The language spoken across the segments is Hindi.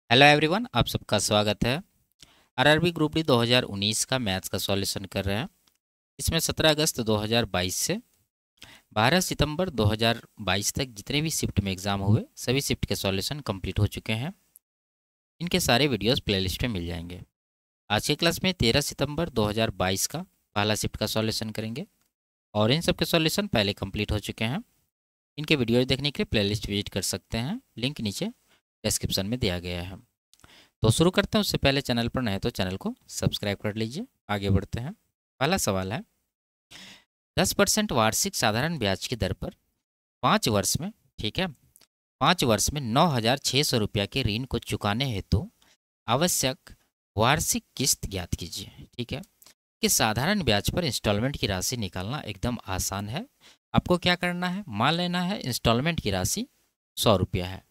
हेलो एवरीवन, आप सबका स्वागत है। आरआरबी ग्रुप डी 2019 का मैथ्स का सॉल्यूशन कर रहे हैं। इसमें 17 अगस्त 2022 से 12 सितंबर 2022 तक जितने भी शिफ्ट में एग्ज़ाम हुए सभी शिफ्ट के सॉल्यूशन कंप्लीट हो चुके हैं। इनके सारे वीडियोस प्लेलिस्ट में मिल जाएंगे। आज के क्लास में 13 सितंबर 2022 का पहला शिफ्ट का सॉल्यूशन करेंगे और इन सब के सॉल्यूशन पहले कंप्लीट हो चुके हैं। इनके वीडियोज देखने के लिए प्लेलिस्ट विजिट कर सकते हैं, लिंक नीचे डिस्क्रिप्शन में दिया गया है। तो शुरू करते हैं। उससे पहले चैनल पर नए हैं तो चैनल को सब्सक्राइब कर लीजिए। आगे बढ़ते हैं। पहला सवाल है, 10% वार्षिक साधारण ब्याज की दर पर 5 वर्ष में, ठीक है, 5 वर्ष में 9,600 रुपया के ऋण को चुकाने हेतु आवश्यक वार्षिक किस्त ज्ञात कीजिए। ठीक है, कि साधारण ब्याज पर इंस्टॉलमेंट की राशि निकालना एकदम आसान है। आपको क्या करना है, मान लेना है इंस्टॉलमेंट की राशि 100 रुपया है।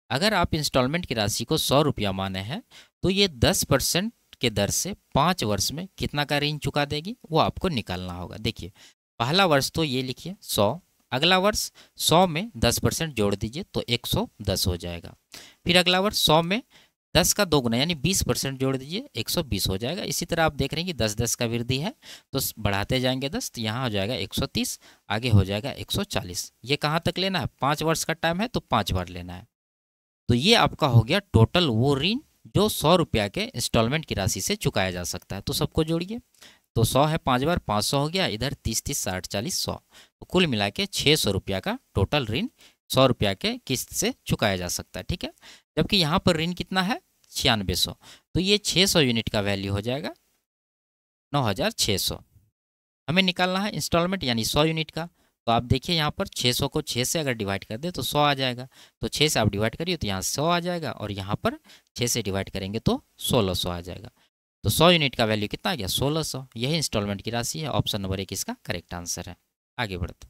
अगर आप इंस्टॉलमेंट की राशि को 100 रुपया माने हैं तो ये 10% के दर से 5 वर्ष में कितना का ऋण चुका देगी वो आपको निकालना होगा। देखिए, पहला वर्ष तो ये लिखिए 100, अगला वर्ष 100 में 10% जोड़ दीजिए तो 110 हो जाएगा। फिर अगला वर्ष 100 में 10 का 2 गुना यानी 20% जोड़ दीजिए, 120 हो जाएगा। इसी तरह आप देख रहे हैं कि 10-10 का वृद्धि है तो बढ़ाते जाएंगे 10, तो यहाँ हो जाएगा 130, आगे हो जाएगा 140। ये कहाँ तक लेना है, 5 वर्ष का टाइम है तो 5 बार लेना है। तो ये आपका हो गया टोटल वो ऋण जो 100 रुपया के इंस्टॉलमेंट की राशि से चुकाया जा सकता है। तो सबको जोड़िए, तो 100 है 5 बार, 500 हो गया, इधर 30-30 60-40 100, तो कुल मिला के 600 रुपया का टोटल ऋण 100 रुपया के किस्त से चुकाया जा सकता है। ठीक है, जबकि यहाँ पर ऋण कितना है 9600, तो ये 600 यूनिट का वैल्यू हो जाएगा 9600। हमें निकालना है इंस्टॉलमेंट यानी 100 यूनिट का। तो आप देखिए यहाँ पर 600 को 6 से अगर डिवाइड कर दे तो 100 आ जाएगा। तो 6 से आप डिवाइड करिए तो यहाँ 100 आ जाएगा और यहाँ पर 6 से डिवाइड करेंगे तो 1600 आ जाएगा। तो 100 यूनिट का वैल्यू कितना आ गया 1600। यही इंस्टॉलमेंट की राशि है। ऑप्शन नंबर 1 इसका करेक्ट आंसर है। आगे बढ़ते,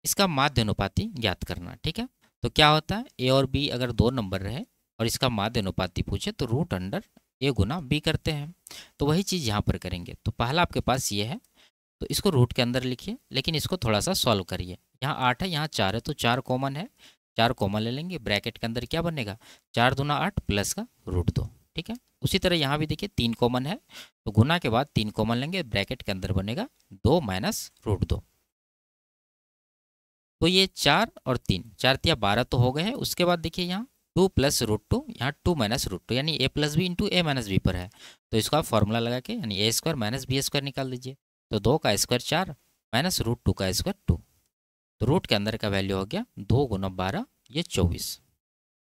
इसका माध्य अनुपाती ज्ञात करना। ठीक है, तो क्या होता है, ए और बी अगर दो नंबर रहे और इसका माध्य अनुपाती पूछे तो रूट अंडर ए गुना बी करते हैं। तो वही चीज़ यहाँ पर करेंगे। तो पहला आपके पास ये है तो इसको रूट के अंदर लिखिए, लेकिन इसको थोड़ा सा सॉल्व करिए। यहाँ 8 है, यहाँ 4 है, तो 4 कॉमन है, 4 कॉमन ले लेंगे। ब्रैकेट के अंदर क्या बनेगा, 4 दूना 8 प्लस का √2। ठीक है, उसी तरह यहाँ भी देखिए 3 कॉमन है, तो गुना के बाद 3 कॉमन लेंगे, ब्रैकेट के अंदर बनेगा 2 माइनस √2। तो ये 4 और 3, 4 तिया 12 तो हो गए हैं। उसके बाद देखिए यहाँ 2 प्लस √2, यहाँ 2 माइनस √2 यानी ए प्लस बी इंटू ए माइनस बी पर है। तो इसको आप फॉर्मूला लगा के यानी ए स्क्वायर माइनस बी स्क्वायर निकाल दीजिए। तो 2 का स्क्वायर 4 माइनस √2 का स्क्वायर 2। तो रूट के अंदर का वैल्यू हो गया 2 गुना 12, ये 24।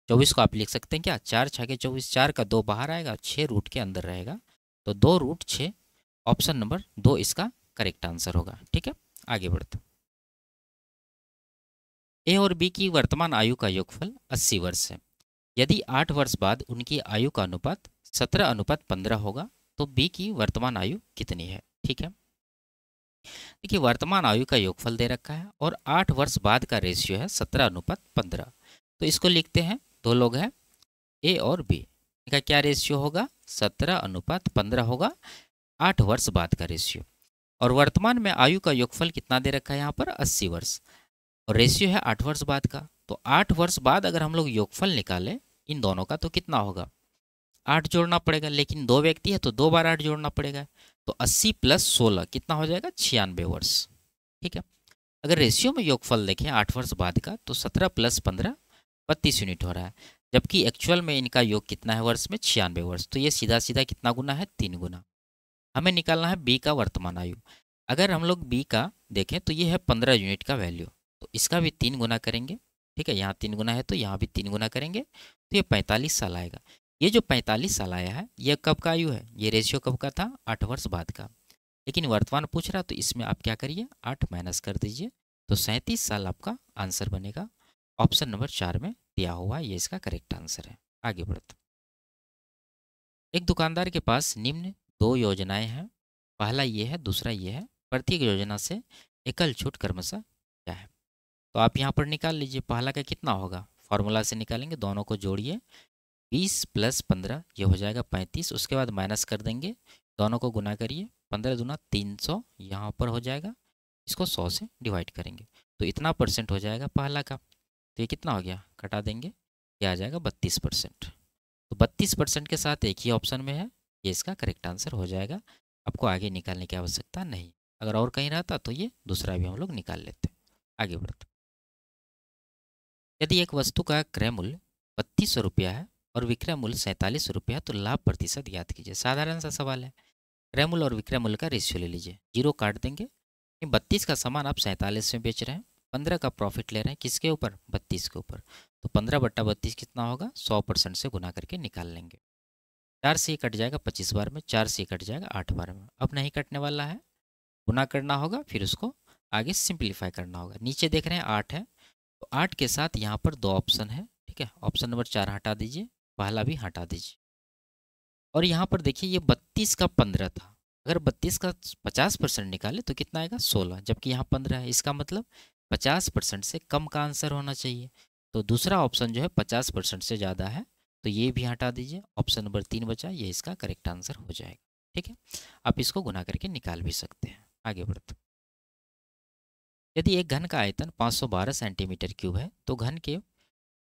24 को आप लिख सकते हैं क्या, 4 6 के 24, 4 का 2 बाहर आएगा, 6 रूट के अंदर रहेगा, तो 2√6। ऑप्शन नंबर 2 इसका करेक्ट आंसर होगा। ठीक है, आगे बढ़ते, ए और बी की वर्तमान आयु का योगफल 80 वर्ष है। यदि 8 वर्ष बाद उनकी आयु का अनुपात 17:15 होगा तो बी की वर्तमान आयु कितनी है। ठीक है, देखिए वर्तमान आयु का योगफल दे रखा है और 8 वर्ष बाद का रेशियो है 17:15। तो इसको लिखते हैं, दो लोग हैं ए और बी, इनका क्या रेशियो होगा 17:15 होगा 8 वर्ष बाद का रेशियो। और वर्तमान में आयु का योगफल कितना दे रखा है यहाँ पर 80 वर्ष, और रेशियो है 8 वर्ष बाद का। तो 8 वर्ष बाद अगर हम लोग योगफल निकालें इन दोनों का तो कितना होगा, 8 जोड़ना पड़ेगा, लेकिन दो व्यक्ति है तो 2 बार 8 जोड़ना पड़ेगा। तो 80 प्लस 16 कितना हो जाएगा 96 वर्ष। ठीक है, अगर रेशियो में योगफल देखें 8 वर्ष बाद का तो 17 प्लस 15 32 यूनिट हो रहा है, जबकि एक्चुअल में इनका योग कितना है वर्ष में 96 वर्ष। तो ये सीधा सीधा कितना गुना है 3 गुना। हमें निकालना है बी का वर्तमान आयु। अगर हम लोग बी का देखें तो ये है 15 यूनिट का वैल्यू, तो इसका भी 3 गुना करेंगे। ठीक है, यहाँ 3 गुना है तो यहाँ भी 3 गुना करेंगे, तो ये 45 साल आएगा। ये जो 45 साल आया है ये कब का आयु है, ये रेशियो कब का था 8 वर्ष बाद का। लेकिन वर्तमान पूछ रहा तो इसमें आप क्या करिए 8 माइनस कर दीजिए, तो 37 साल आपका आंसर बनेगा। ऑप्शन नंबर 4 में दिया हुआ ये इसका करेक्ट आंसर है। आगे बढ़ते, एक दुकानदार के पास निम्न दो योजनाएं हैं, पहला ये है दूसरा ये है, प्रत्येक योजना से एकल छूट क्रमशः क्या है। तो आप यहाँ पर निकाल लीजिए, पहला का कितना होगा, फॉर्मूला से निकालेंगे, दोनों को जोड़िए, 20 प्लस 15 ये हो जाएगा 35। उसके बाद माइनस कर देंगे, दोनों को गुना करिए, 15 दूना 300 यहाँ पर हो जाएगा, इसको 100 से डिवाइड करेंगे तो इतना परसेंट हो जाएगा पहला का। तो ये कितना हो गया, घटा देंगे, क्या आ जाएगा 32%। तो 32% के साथ एक ही ऑप्शन में है, ये इसका करेक्ट आंसर हो जाएगा। आपको आगे निकालने की आवश्यकता नहीं। अगर और कहीं रहता तो ये दूसरा भी हम लोग निकाल लेते। आगे बढ़ते। यदि एक वस्तु का क्रय मूल्य 3200 रुपया है और विक्रय मूल्य 47 रुपया है तो लाभ प्रतिशत ज्ञात कीजिए। साधारण सा सवाल है। क्रय मूल्य और विक्रय मूल्य का रेशियो ले लीजिए, जीरो काट देंगे। 32 का सामान आप 47 में बेच रहे हैं, 15 का प्रॉफिट ले रहे हैं, किसके ऊपर? 32 के ऊपर। तो 15/32 कितना होगा? 100% से गुना करके निकाल लेंगे। 4 से ये कट जाएगा 25 बार में, 4 से ये कट जाएगा 8 बार में। अब नहीं कटने वाला है, गुना करना होगा, फिर उसको आगे सिंप्लीफाई करना होगा। नीचे देख रहे हैं 8 है, तो 8 के साथ यहाँ पर 2 ऑप्शन है, ठीक है। ऑप्शन नंबर 4 हटा दीजिए, पहला भी हटा दीजिए। और यहाँ पर देखिए ये 32 का 15 था। अगर 32 का 50% निकाले तो कितना आएगा? 16, जबकि यहाँ 15 है। इसका मतलब 50% से कम का आंसर होना चाहिए। तो दूसरा ऑप्शन जो है 50% से ज़्यादा है, तो ये भी हटा दीजिए। ऑप्शन नंबर 3 बचा, ये इसका करेक्ट आंसर हो जाएगा। ठीक है, आप इसको गुना करके निकाल भी सकते हैं। आगे बढ़ते। यदि एक घन का आयतन 512 सेंटीमीटर क्यूब है तो घन के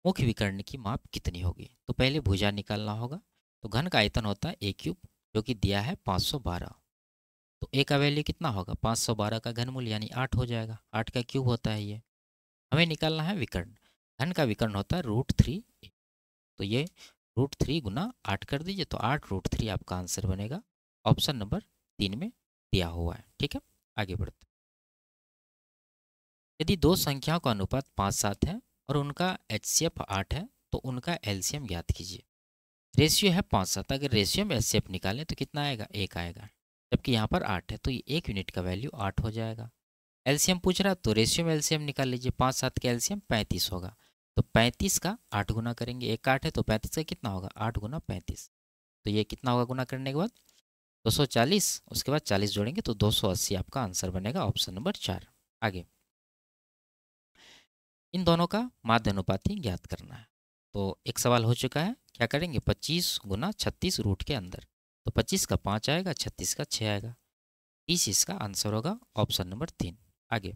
मुख्य विकर्ण की माप कितनी होगी? तो पहले भुजा निकालना होगा। तो घन का आयतन होता है ए क्यूब, जो कि दिया है 512। तो ए का वैल्यू कितना होगा? 512 का घनमूल यानी 8 हो जाएगा। 8 का क्यूब होता है ये। हमें निकालना है विकर्ण। घन का विकर्ण होता है √3। तो ये √3 गुना 8 कर दीजिए, तो 8√3 आपका आंसर बनेगा। ऑप्शन नंबर 3 में दिया हुआ है। ठीक है, आगे बढ़ते। यदि दो संख्याओं का अनुपात 5:7 है और उनका HCF 8 है तो उनका LCM ज्ञात कीजिए। रेशियो है 5:7, अगर रेशियो में HCF निकालें तो कितना आएगा? 1 आएगा। जबकि यहाँ पर 8 है, तो ये 1 यूनिट का वैल्यू 8 हो जाएगा। LCM पूछ रहा है तो रेशियो में LCM निकाल लीजिए। 5:7 का LCM 35 होगा। तो 35 का 8 गुना करेंगे, 1 8 है तो 35 का कितना होगा? 8 गुना 35। तो ये कितना होगा गुना करने के बाद? 240। उसके बाद 40 जोड़ेंगे तो 280 आपका आंसर बनेगा। Option number 4। आगे, इन दोनों का माध्य अनुपाती ज्ञात करना है। तो एक सवाल हो चुका है, क्या करेंगे? 25 गुना 36 रूट के अंदर। तो 25 का 5 आएगा, 36 का 6 आएगा। 30 इसका आंसर होगा। Option number 3। आगे,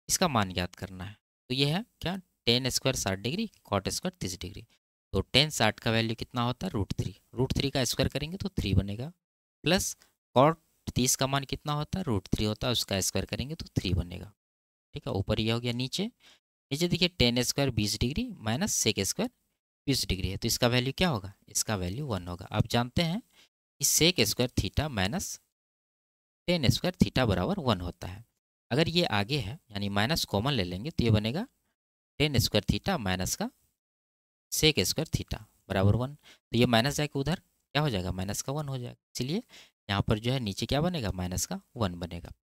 इसका मान ज्ञात करना है। तो ये है क्या? Tan square 60 degree, cot square 30 degree. तो टेन 60 का वैल्यू कितना होता है? √3। √3 का स्क्वायर करेंगे तो 3 बनेगा। प्लस कॉट 30 का मान कितना होता है? √3 होता है, उसका स्क्वायर करेंगे तो 3 बनेगा। ठीक है, ऊपर ये हो गया। नीचे नीचे देखिए tan square 20 degree minus sec square 20 degree है, तो इसका वैल्यू क्या होगा? इसका वैल्यू 1 होगा। आप जानते हैं कि sec square theta minus tan square theta बराबर 1 होता है। अगर ये आगे है यानी माइनस कॉमन ले लेंगे तो ये बनेगा टेन स्क्वायर थीटा माइनस का सेक स्क्वायर थीटा बराबर 1। तो ये माइनस जाके उधर क्या हो जाएगा? माइनस का 1 हो जाएगा। इसलिए यहाँ पर जो है नीचे क्या बनेगा? माइनस का 1 बनेगा।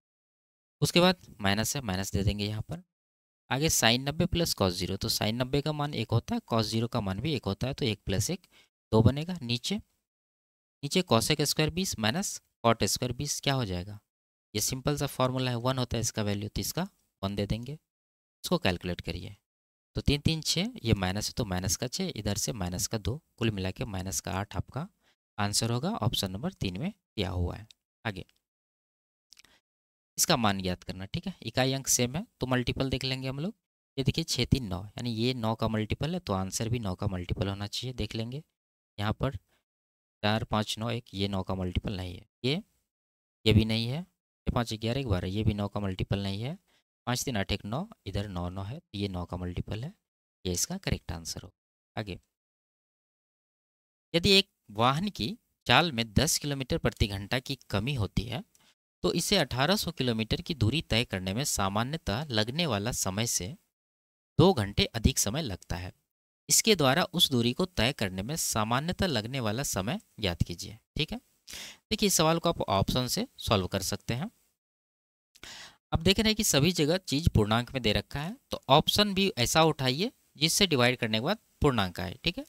उसके बाद माइनस है, माइनस दे देंगे यहाँ पर। आगे साइन 90 प्लस कॉस 0, तो साइन 90 का मान 1 होता है, कॉस 0 का मान भी 1 होता है, तो 1 + 1 2 बनेगा। नीचे नीचे cosec square 20 minus cot square 20 क्या हो जाएगा? ये सिंपल सा फॉर्मूला है, 1 होता है इसका वैल्यू, तो इसका 1 दे देंगे। इसको कैलकुलेट करिए। तो 3 3 6, ये माइनस है तो माइनस का 6, इधर से माइनस का 2, कुल मिला के माइनस का 8 आपका आंसर होगा। ऑप्शन नंबर 3 में दिया हुआ है। आगे, इसका मान ज्ञात करना। ठीक है, इकाई अंक सेम है तो मल्टीपल देख लेंगे हम लोग। ये देखिए 6 3 9, यानी ये 9 का मल्टीपल है तो आंसर भी 9 का मल्टीपल होना चाहिए। देख लेंगे यहाँ पर 4 5 9 1, ये 9 का मल्टीपल नहीं है। ये भी नहीं है। 6 5 11 12, ये भी 9 का मल्टीपल नहीं है। 5 3 8 1 9, इधर 9 9 है तो ये 9 का मल्टीपल है। ये इसका करेक्ट आंसर हो। आगे, यदि एक वाहन की चाल में 10 किलोमीटर प्रति घंटा की कमी होती है तो इसे 1800 किलोमीटर की दूरी तय करने में सामान्यतः लगने वाला समय से 2 घंटे अधिक समय लगता है। इसके द्वारा उस दूरी को तय करने में सामान्यतः लगने वाला समय ज्ञात कीजिए। ठीक है, देखिए इस सवाल को आप ऑप्शन से सॉल्व कर सकते हैं। अब देख रहे हैं कि सभी जगह चीज़ पूर्णांक में दे रखा है, तो ऑप्शन भी ऐसा उठाइए जिससे डिवाइड करने के बाद पूर्णांक आए। ठीक है,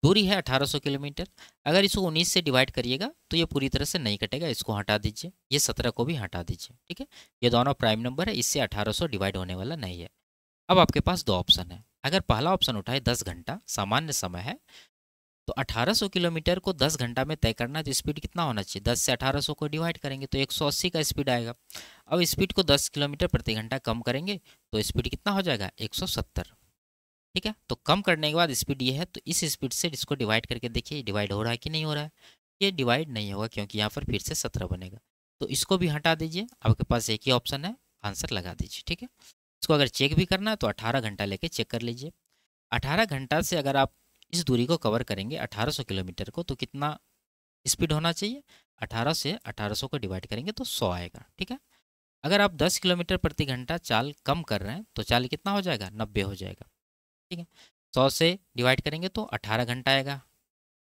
दूरी है 1800 किलोमीटर। अगर इसको 19 से डिवाइड करिएगा तो ये पूरी तरह से नहीं कटेगा, इसको हटा दीजिए। ये 17 को भी हटा दीजिए। ठीक है, ये दोनों प्राइम नंबर है, इससे 1800 डिवाइड होने वाला नहीं है। अब आपके पास 2 ऑप्शन है। अगर पहला ऑप्शन उठाए 10 घंटा सामान्य समय है, तो 1800 किलोमीटर को 10 घंटा में तय करना है तो स्पीड कितना होना चाहिए? 10 से 1800 को डिवाइड करेंगे तो 180 का स्पीड आएगा। अब स्पीड को 10 किलोमीटर प्रति घंटा कम करेंगे तो स्पीड कितना हो जाएगा? 170। ठीक है। तो कम करने के बाद स्पीड ये है, तो इस स्पीड से इसको डिवाइड करके देखिए डिवाइड हो रहा है कि नहीं हो रहा है। ये डिवाइड नहीं होगा क्योंकि यहाँ पर फिर से 17 बनेगा। तो इसको भी हटा दीजिए, आपके पास एक ही ऑप्शन है, आंसर लगा दीजिए। ठीक है। इसको अगर चेक भी करना है तो 18 घंटा लेके चेक कर लीजिए। 18 घंटा से अगर आप इस दूरी को कवर करेंगे 1800 किलोमीटर को, तो कितना स्पीड होना चाहिए? 18 से 1800 को डिवाइड करेंगे तो 100 आएगा। ठीक है। अगर आप 10 किलोमीटर प्रति घंटा चाल कम कर रहे हैं तो चाल कितना हो जाएगा? 90 हो जाएगा। ठीक है। 100 से डिवाइड करेंगे तो 18 घंटा आएगा।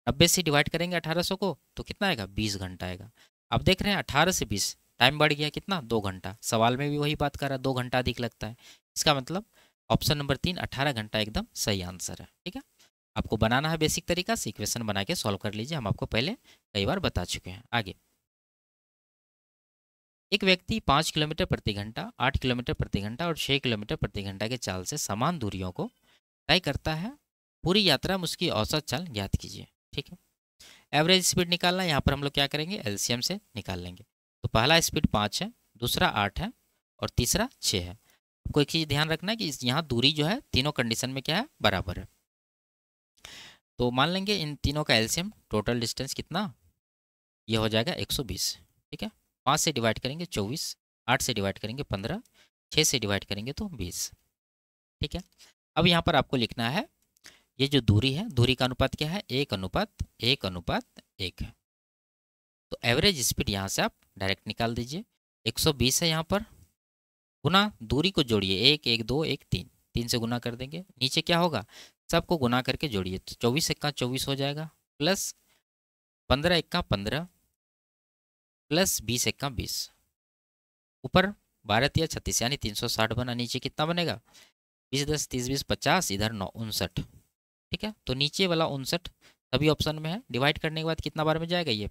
90 से डिवाइड करेंगे 1800 को तो कितना आएगा? 20 घंटा आएगा। आप देख रहे हैं 18 से 20 टाइम बढ़ गया कितना? 2 घंटा। सवाल में भी वही बात कर रहा है, 2 घंटा अधिक लगता है। इसका मतलब ऑप्शन नंबर 3 18 घंटा एकदम सही आंसर है। ठीक है। आपको बनाना है बेसिक तरीका से, इक्वेशन बना के सॉल्व कर लीजिए, हम आपको पहले कई बार बता चुके हैं। आगे, एक व्यक्ति 5 किलोमीटर प्रति घंटा, 8 किलोमीटर प्रति घंटा और 6 किलोमीटर प्रति घंटा के चाल से समान दूरियों को तय करता है। पूरी यात्रा में उसकी औसत चाल ज्ञात कीजिए। ठीक है। एवरेज स्पीड निकालना है, यहाँ पर हम लोग क्या करेंगे? एलसीएम से निकाल लेंगे। तो पहला स्पीड 5 है, दूसरा 8 है और तीसरा 6 है। आपको एक चीज़ ध्यान रखना है कि यहाँ दूरी जो है तीनों कंडीशन में क्या है? बराबर है। तो मान लेंगे इन तीनों का एलसीएम, टोटल डिस्टेंस कितना? ये हो जाएगा 120। ठीक है। 5 से डिवाइड करेंगे 24, 8 से डिवाइड करेंगे 15, 6 से डिवाइड करेंगे तो 20। ठीक है। अब यहाँ पर आपको लिखना है ये जो दूरी है, दूरी का अनुपात क्या है? 1:1:1 है। तो एवरेज स्पीड यहाँ से आप डायरेक्ट निकाल दीजिए। 120 है यहाँ पर, गुना दूरी को जोड़िए, 1 1 2 1 3, 3 से गुना कर देंगे। नीचे क्या होगा? सबको गुना करके जोड़िए, तो 24 1 24 हो जाएगा, प्लस 15 1 15 प्लस 20 1 20, ऊपर 12 3 36 यानी 360 बना। नीचे कितना बनेगा? 20 10 30 20 50, इधर 9 59। ठीक है। तो नीचे वाला 59 सभी ऑप्शन में है। डिवाइड करने के बाद कितना बार में जाएगा? ये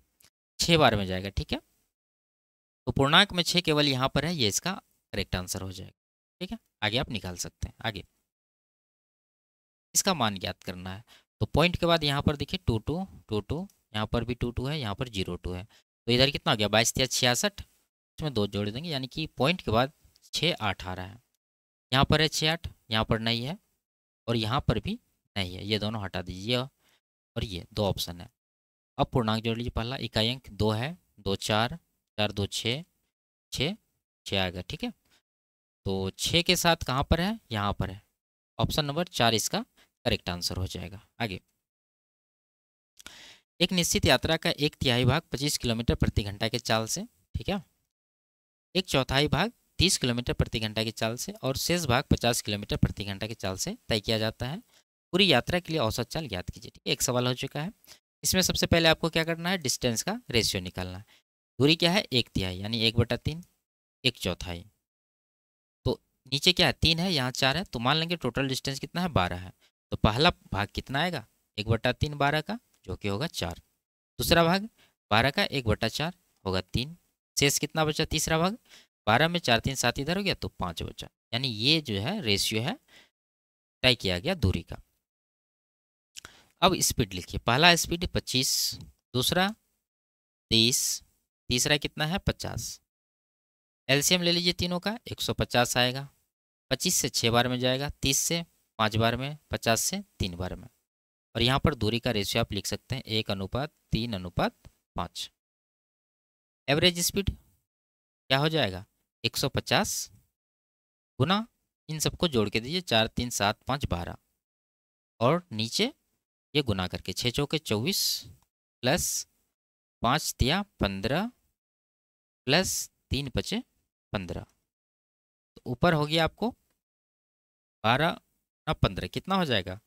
6 बार में जाएगा। ठीक है। तो पूर्णांक में 6 केवल यहाँ पर है, ये इसका करेक्ट आंसर हो जाएगा। ठीक है। आगे आप निकाल सकते हैं। आगे इसका मान ज्ञात करना है। तो पॉइंट के बाद यहाँ पर देखिए 2 2 2 2, यहाँ पर भी 2 2 है, यहाँ पर 0 2 है। तो इधर कितना हो गया? 22 3 66, इसमें 2 जोड़ देंगे, यानी कि पॉइंट के बाद 6 8 आ रहा है। यहाँ पर है 6 8, यहाँ पर नहीं है और यहाँ पर भी नहीं है, ये दोनों हटा दीजिए और ये 2 ऑप्शन है। अब पूर्णांक जोड़ लीजिए। पहला इकाई अंक 2 है, 2 4 4 2 6 6 6 आएगा। ठीक है। तो 6 के साथ कहाँ पर है? यहाँ पर है। ऑप्शन नंबर 4 इसका करेक्ट आंसर हो जाएगा। आगे, एक निश्चित यात्रा का 1/3 भाग 25 किलोमीटर प्रति घंटा के चाल से, ठीक है, 1/4 भाग 30 किलोमीटर प्रति घंटा की चाल से और शेष भाग 50 किलोमीटर प्रति घंटा की चाल से तय किया जाता है। पूरी यात्रा के लिए औसत चाल ज्ञात कीजिए। ठीक है। एक सवाल हो चुका है। इसमें सबसे पहले आपको क्या करना है? डिस्टेंस का रेशियो निकालना है। दूरी क्या है? 1/3 यानी 1/3, 1/4। तो नीचे क्या है? 3 है, यहाँ 4 है, तो मान लेंगे टोटल डिस्टेंस कितना है? 12 है। तो पहला भाग कितना आएगा? 1/3 12 का, जो कि होगा 4। दूसरा भाग 12 का 1/4 होगा 3। शेष कितना बचा? तीसरा भाग 12 में 4 3 7 इधर हो गया तो 5 बचा। यानी ये जो है रेशियो है तय किया गया दूरी का। अब स्पीड लिखिए। पहला स्पीड 25, दूसरा 30, तीसरा कितना है? 50। एलसीएम ले लीजिए तीनों का, 150 आएगा। 25 से 6 बार में जाएगा, 30 से 5 बार में, 50 से 3 बार में। और यहाँ पर दूरी का रेशियो आप लिख सकते हैं 1:3:5। एवरेज स्पीड क्या हो जाएगा? 150 गुना इन सबको जोड़ के दीजिए, 4 3 7 5 12 और नीचे ये गुना करके 6 चौके 24 प्लस 5 तिया 15 प्लस 3 5 15। तो ऊपर हो गया आपको 12 ना 15 कितना हो जाएगा?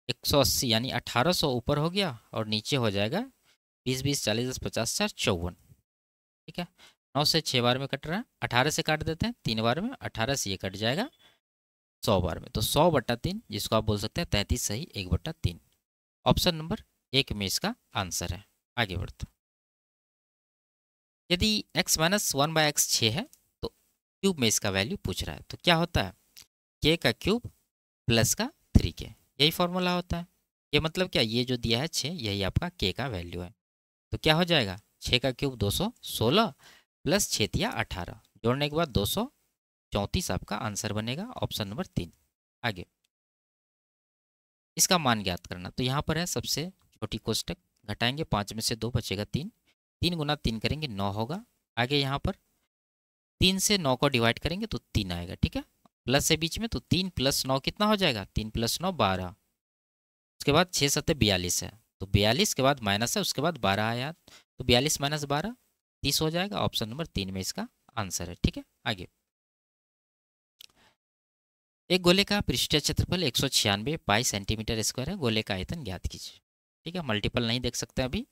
180 यानी 1800 ऊपर हो गया और नीचे हो जाएगा 20 20 40 10 50 4 54। ठीक है। 9 से 6 बार में कट रहा है, 18 से काट देते हैं 3 बार में, 18 से ये कट जाएगा 100 बार में। तो 100/3 जिसको आप बोल सकते हैं 33 सही 1/3। ऑप्शन नंबर 1 में इसका आंसर है। आगे बढ़ते, यदि x - 1/x 6 है तो क्यूब में इसका वैल्यू पूछ रहा है, तो क्या होता है? k का क्यूब प्लस का 3k, यही फॉर्मूला होता है। ये मतलब क्या? ये जो दिया है 6, यही आपका k का वैल्यू है। तो क्या हो जाएगा? 6 का क्यूब 216 प्लस 6 तिया 18, जोड़ने के बाद 234 आपका आंसर बनेगा। Option number 3। आगे, इसका मान ज्ञात करना। तो यहाँ पर है सबसे छोटी कोष्टक, घटाएंगे 5 में से 2 बचेगा 3, 3 गुना 3 करेंगे 9 होगा। आगे यहाँ पर 3 से 9 को डिवाइड करेंगे तो 3 आएगा, ठीक है, प्लस है बीच में, तो 3 + 9 कितना हो जाएगा, 3 + 9 12। उसके बाद 6 7 42 है, तो 42 के बाद माइनस है, उसके बाद 12 आया, तो 42 - 12 30 हो जाएगा। ऑप्शन नंबर 3 में इसका आंसर है, ठीक है। आगे, एक गोले का पृष्ठीय क्षेत्रफल 196 पाई सेंटीमीटर स्क्वायर है, गोले का आयतन ज्ञात कीजिए, ठीक है। मल्टीपल नहीं देख सकते अभी,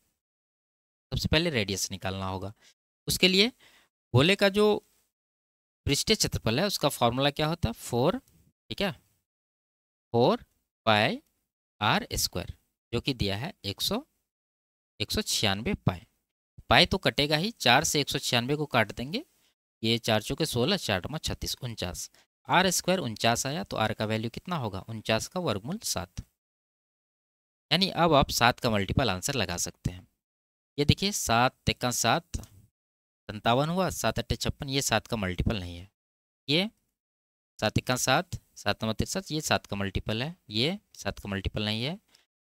सबसे पहले रेडियस निकालना होगा। उसके लिए गोले का जो पृष्ठीय क्षेत्रफल है उसका फॉर्मूला क्या होता है, 4, ठीक है, 4 पाई आर स्क्वायर, जो कि दिया है 196 पाई। पाई तो कटेगा ही, 4 से 196 को काट देंगे, ये 4 चौके 16, 4 × 36 49, आर स्क्वायर 49 आया, तो आर का वैल्यू कितना होगा, 49 का वर्गमूल 7। यानी अब आप 7 का मल्टीपल आंसर लगा सकते हैं। ये देखिए 7 × 7 57 हुआ, 7 × 8 56, ये 7 का मल्टीपल नहीं है। ये 7 × 7 7 × 63, ये 7 का मल्टीपल है, ये 7 का मल्टीपल नहीं है,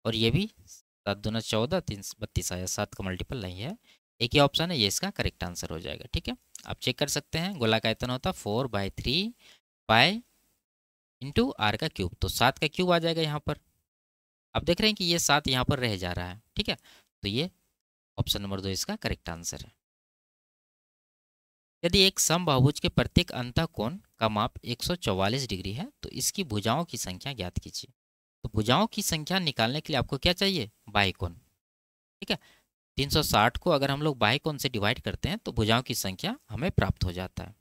और ये भी 7 दूना 14 3 32 आया, 7 का मल्टीपल नहीं है। एक ही ऑप्शन है, ये इसका करेक्ट आंसर हो जाएगा, ठीक है। आप चेक कर सकते हैं, गोला का आयतन होता है 4/3 पाई इंटू आर का क्यूब, तो 7 का क्यूब आ जाएगा यहाँ पर। आप देख रहे हैं कि ये 7 यहाँ पर रह जा रहा है, ठीक है, तो ये ऑप्शन नंबर 2 इसका करेक्ट आंसर है। यदि एक समबाहुभुज के प्रत्येक अंतःकोण का माप 144 डिग्री है, तो इसकी भुजाओं की संख्या ज्ञात कीजिए। तो भुजाओं की संख्या निकालने के लिए आपको क्या चाहिए, बाह्यकोण, ठीक है। 360 को अगर हम लोग बाह्यकोण से डिवाइड करते हैं तो भुजाओं की संख्या हमें प्राप्त हो जाता है।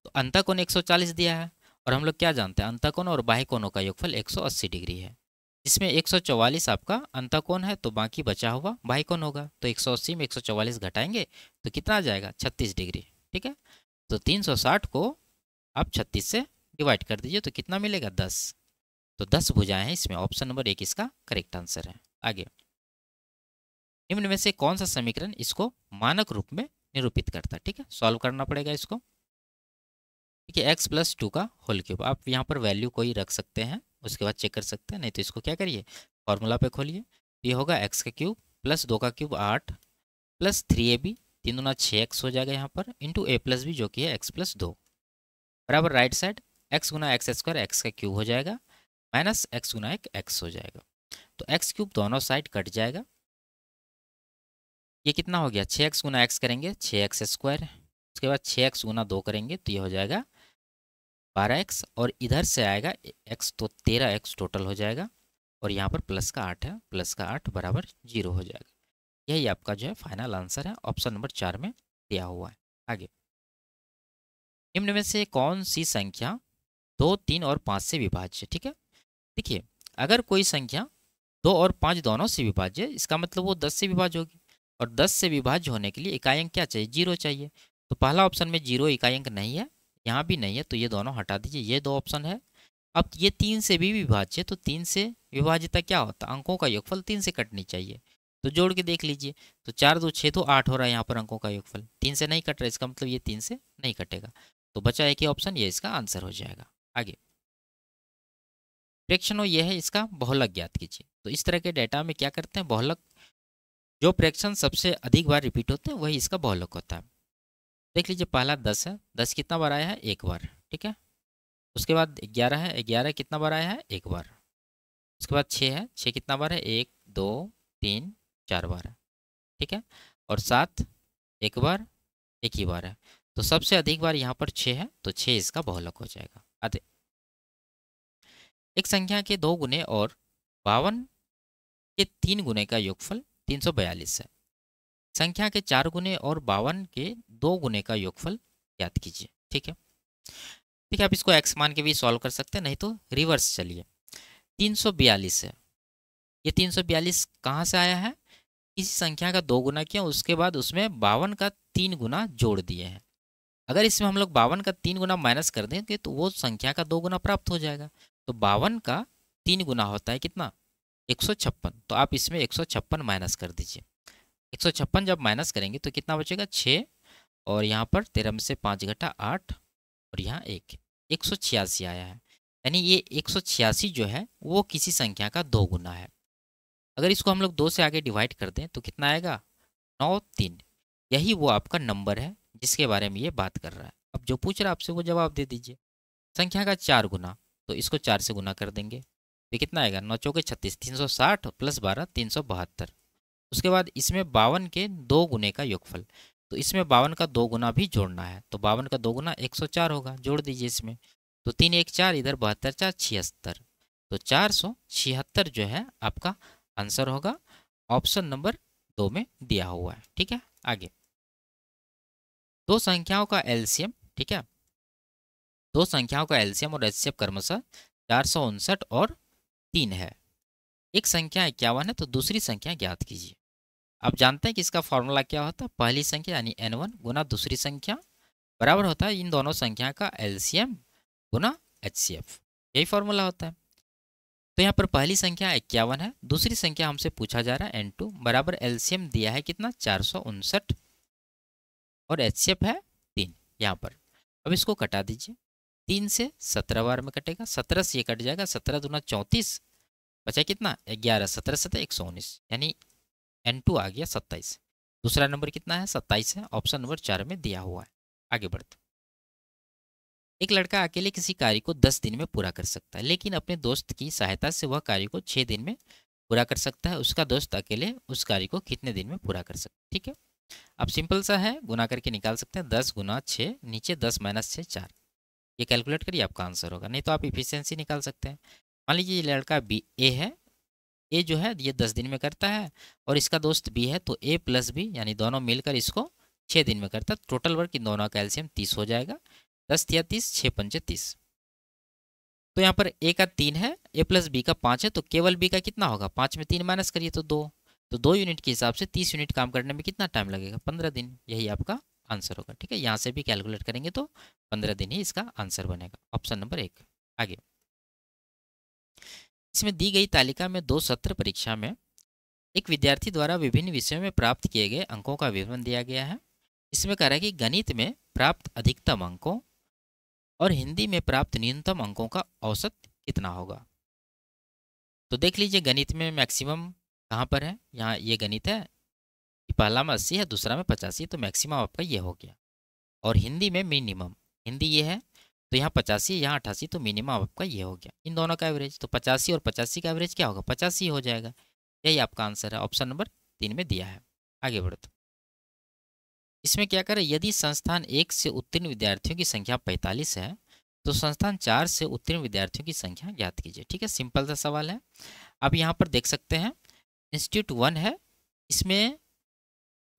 तो अंतःकोण 140 दिया है, और हम लोग क्या जानते हैं, अंतःकोण और बाह्यकोणों का योगफल 180 डिग्री है, जिसमें 144 आपका अंतःकोण है, तो बाकी बचा हुआ बाह्यकोण होगा। तो 180 में 144 घटाएंगे तो कितना आ जाएगा, 36 डिग्री, ठीक है। तो 360 को आप 36 से डिवाइड कर दीजिए तो कितना मिलेगा, 10। तो 10 भुजाएं हैं इसमें, ऑप्शन नंबर 1 इसका करेक्ट आंसर है। आगे, निम्न में से कौन सा समीकरण इसको मानक रूप में निरूपित करता है, ठीक है, सॉल्व करना पड़ेगा इसको। ठीक है, x + 2 का होल क्यूब, आप यहाँ पर वैल्यू कोई रख सकते हैं, उसके बाद चेक कर सकते हैं, नहीं तो इसको क्या करिए, फॉर्मूला पे खोलिए। तो ये होगा x का क्यूब + 2 का क्यूब 8 + 3ab, 3 दूना 6x हो जाएगा यहाँ पर, इंटू a + b जो कि है x + 2, बराबर right side x × x² x का क्यूब हो जाएगा, माइनस x × 1 x हो जाएगा। तो x क्यूब दोनों साइड कट जाएगा, ये कितना हो गया, 6x × x करेंगे 6x², उसके बाद 6x × 2 करेंगे तो ये हो जाएगा 12x, और इधर से आएगा x, तो 13x टोटल हो जाएगा, और यहाँ पर प्लस का 8 है, प्लस का 8 बराबर 0 हो जाएगा। यही आपका जो है फाइनल आंसर है, ऑप्शन नंबर 4 में दिया हुआ है। आगे, निम्न में से कौन सी संख्या 2 3 और 5 से विभाज्य, ठीक है। देखिए, अगर कोई संख्या 2 और 5 दोनों से विभाज्य है, इसका मतलब वो 10 से विभाज्य होगी, और 10 से विभाज्य होने के लिए इकाई अंक क्या चाहिए, 0 चाहिए। तो पहला ऑप्शन में 0 इकाई अंक नहीं है, यहाँ भी नहीं है, तो ये दोनों हटा दीजिए, ये 2 ऑप्शन है। अब ये 3 से भी विभाज्य, तो 3 से विभाज्यता क्या होता है, अंकों का योगफल 3 से कटनी चाहिए, तो जोड़ के देख लीजिए। तो 4 2 6 तो 8 हो रहा है यहाँ पर अंकों का योगफल, 3 से नहीं कट रहा, इसका मतलब ये 3 से नहीं कटेगा, तो बचा एक ही ऑप्शन, ये इसका आंसर हो जाएगा। आगे, प्रेक्षणों ये है इसका बहुलक ज्ञात कीजिए। तो इस तरह के डेटा में क्या करते हैं, बहुलक, जो प्रेक्षण सबसे अधिक बार रिपीट होते हैं वही इसका बहुलक होता है। देख लीजिए, पहला 10 है, 10 कितना बार आया है, एक बार, ठीक है। उसके बाद 11 है, 11 कितना बार आया है, एक बार। उसके बाद 6 है, 6 कितना बार है, 1 2 3 4 बार है, ठीक है। और 7 एक बार, एक ही बार है, तो सबसे अधिक बार यहाँ पर 6 है, तो 6 इसका बहुलक हो जाएगा। आते, एक संख्या के 2 गुने और 52 के 3 गुने का योगफल 342 है। संख्या के 4 गुने और 52 के 2 गुने का योगफल ज्ञात कीजिए, ठीक है। ठीक है, आप इसको x मान के भी सॉल्व कर सकते हैं, नहीं तो रिवर्स चलिए। 342 है, ये 342 कहाँ से आया है, किसी संख्या का 2 गुना किया, उसके बाद उसमें 52 का 3 गुना जोड़ दिए हैं। अगर इसमें हम लोग 52 का 3 गुना माइनस कर देंगे तो वो संख्या का 2 गुना प्राप्त हो जाएगा। तो 52 का 3 गुना होता है कितना, 156, तो आप इसमें 156 माइनस कर दीजिए। 156 जब माइनस करेंगे तो कितना बचेगा, 6, और यहाँ पर 13 में से 5 घटा 8, और यहाँ 1, 186 आया है। यानी ये 186 जो है वो किसी संख्या का 2 गुना है। अगर इसको हम लोग 2 से आगे डिवाइड कर दें तो कितना आएगा, 9 3। यही वो आपका नंबर है जिसके बारे में ये बात कर रहा है। अब जो पूछ रहा है आपसे वो जवाब दे दीजिए। संख्या का 4 गुना, तो इसको 4 से गुना कर देंगे तो कितना आएगा, 9 चौके 36, 360 प्लस 12 372। उसके बाद इसमें 52 के 2 गुने का योगफल, तो इसमें 52 का 2 गुना भी जोड़ना है, तो 52 का 2 गुना 104 होगा, जोड़ दीजिए इसमें। तो 3 1 4, इधर 72 4 76, तो 476 जो है आपका आंसर होगा। ऑप्शन नंबर 2 में दिया हुआ है। ठीक है, आगे दो संख्याओं का एलसीएम, ठीक है, दो संख्याओं का एलसीएम और एचसीएफ क्रमशः 459 और 3 है। एक संख्या 51 है तो दूसरी संख्या ज्ञात कीजिए। आप जानते हैं कि इसका फॉर्मूला क्या होता है, पहली संख्या यानी n1 गुना दूसरी संख्या बराबर होता है इन दोनों संख्या का एलसीएम गुना एचसीएफ, यही फॉर्मूला होता है। तो यहाँ पर पहली संख्या 51 है, दूसरी संख्या हमसे पूछा जा रहा है n2 बराबर एलसीएम दिया है कितना 459 और एचसीएफ है 3 यहाँ पर। अब इसको कटा दीजिए, 3 से 17 बार में कटेगा, 17 से ये कट जाएगा, 17 दूना 34, बचा कितना 11, 17 17 119, यानी n2 आ गया 27। दूसरा नंबर कितना है 27 है, ऑप्शन नंबर 4 में दिया हुआ है। आगे बढ़ते, एक लड़का अकेले किसी कार्य को 10 दिन में पूरा कर सकता है, लेकिन अपने दोस्त की सहायता से वह कार्य को 6 दिन में पूरा कर सकता है। उसका दोस्त अकेले उस कार्य को कितने दिन में पूरा कर सकता है। ठीक है, अब सिंपल सा है, गुना करके निकाल सकते हैं। 10 गुना 6, नीचे 10 माइनस 6 4, ये कैलकुलेट करिए आपका आंसर होगा। नहीं तो आप इफिशियंसी निकाल सकते हैं। मान लीजिए ये लड़का बी ए है, ए जो है ये 10 दिन में करता है और इसका दोस्त बी है, तो ए प्लस बी यानी दोनों मिलकर इसको 6 दिन में करता है। टोटल वर्क इन दोनों का एलसीएम 30 हो जाएगा, 10 तिया 30, 6 पंचे 30। तो यहाँ पर ए का 3 है, ए प्लस बी का 5 है, तो केवल बी का कितना होगा, 5 में 3 माइनस करिए तो 2, तो 2 यूनिट के हिसाब से 30 यूनिट काम करने में कितना टाइम लगेगा, 15 दिन। यही आपका आंसर होगा। ठीक है, यहाँ से भी कैलकुलेट करेंगे तो 15 दिन ही इसका आंसर बनेगा, ऑप्शन नंबर 1। आगे, इसमें दी गई तालिका में 2 सत्र परीक्षा में एक विद्यार्थी द्वारा विभिन्न विषयों में प्राप्त किए गए अंकों का विवरण दिया गया है। इसमें कह रहा है कि गणित में प्राप्त अधिकतम अंकों और हिंदी में प्राप्त न्यूनतम अंकों का औसत कितना होगा। तो देख लीजिए गणित में मैक्सिमम कहाँ पर है, यहाँ ये गणित है कि पहला में 80 है, दूसरा में 85, तो मैक्सिमम आपका ये हो गया। और हिंदी में मिनिमम, हिंदी ये है तो यहाँ 85 है, यहाँ 88, तो मिनिमम आपका ये हो गया। इन दोनों का एवरेज, तो 85 और 85 का एवरेज क्या होगा, 85 हो जाएगा। यही आपका आंसर है, ऑप्शन नंबर 3 में दिया है। आगे बढ़ते, इसमें क्या करें, यदि संस्थान 1 से उत्तीर्ण विद्यार्थियों की संख्या 45 है तो संस्थान 4 से उत्तीर्ण विद्यार्थियों की संख्या ज्ञात कीजिए। ठीक है, सिंपल सा सवाल है। आप यहाँ पर देख सकते हैं इंस्टीट्यूट 1 है, इसमें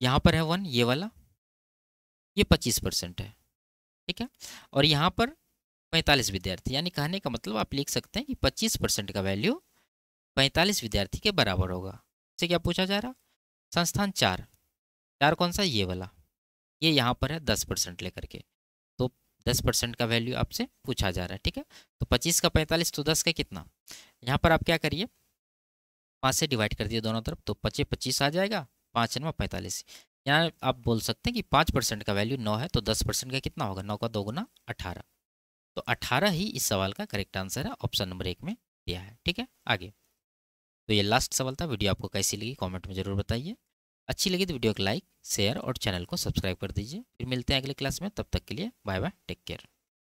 यहाँ पर है 1, ये वाला, ये 25% है। ठीक है, और यहाँ पर 45 विद्यार्थी, यानी कहने का मतलब आप लिख सकते हैं कि 25% का वैल्यू 45 विद्यार्थी के बराबर होगा। इससे क्या पूछा जा रहा, संस्थान 4, 4 कौन सा, ये वाला, ये यहाँ पर है 10% लेकर के, तो 10% का वैल्यू आपसे पूछा जा रहा है। ठीक है, तो 25 का 45 तो 10 का कितना, यहाँ पर आप क्या करिए 5 से डिवाइड कर दिए दोनों तरफ, तो 25 25 आ जाएगा, 5 9 45। यहाँ आप बोल सकते हैं कि 5% का वैल्यू 9 है तो 10% का कितना होगा, 9 का 2 गुना 18, तो 18 ही इस सवाल का करेक्ट आंसर है, ऑप्शन नंबर 1 में दिया है। ठीक है, आगे, तो ये लास्ट सवाल था। वीडियो आपको कैसी लगी कमेंट में ज़रूर बताइए। अच्छी लगी तो वीडियो को लाइक शेयर और चैनल को सब्सक्राइब कर दीजिए। फिर मिलते हैं अगले क्लास में, तब तक के लिए बाय बाय, टेक केयर।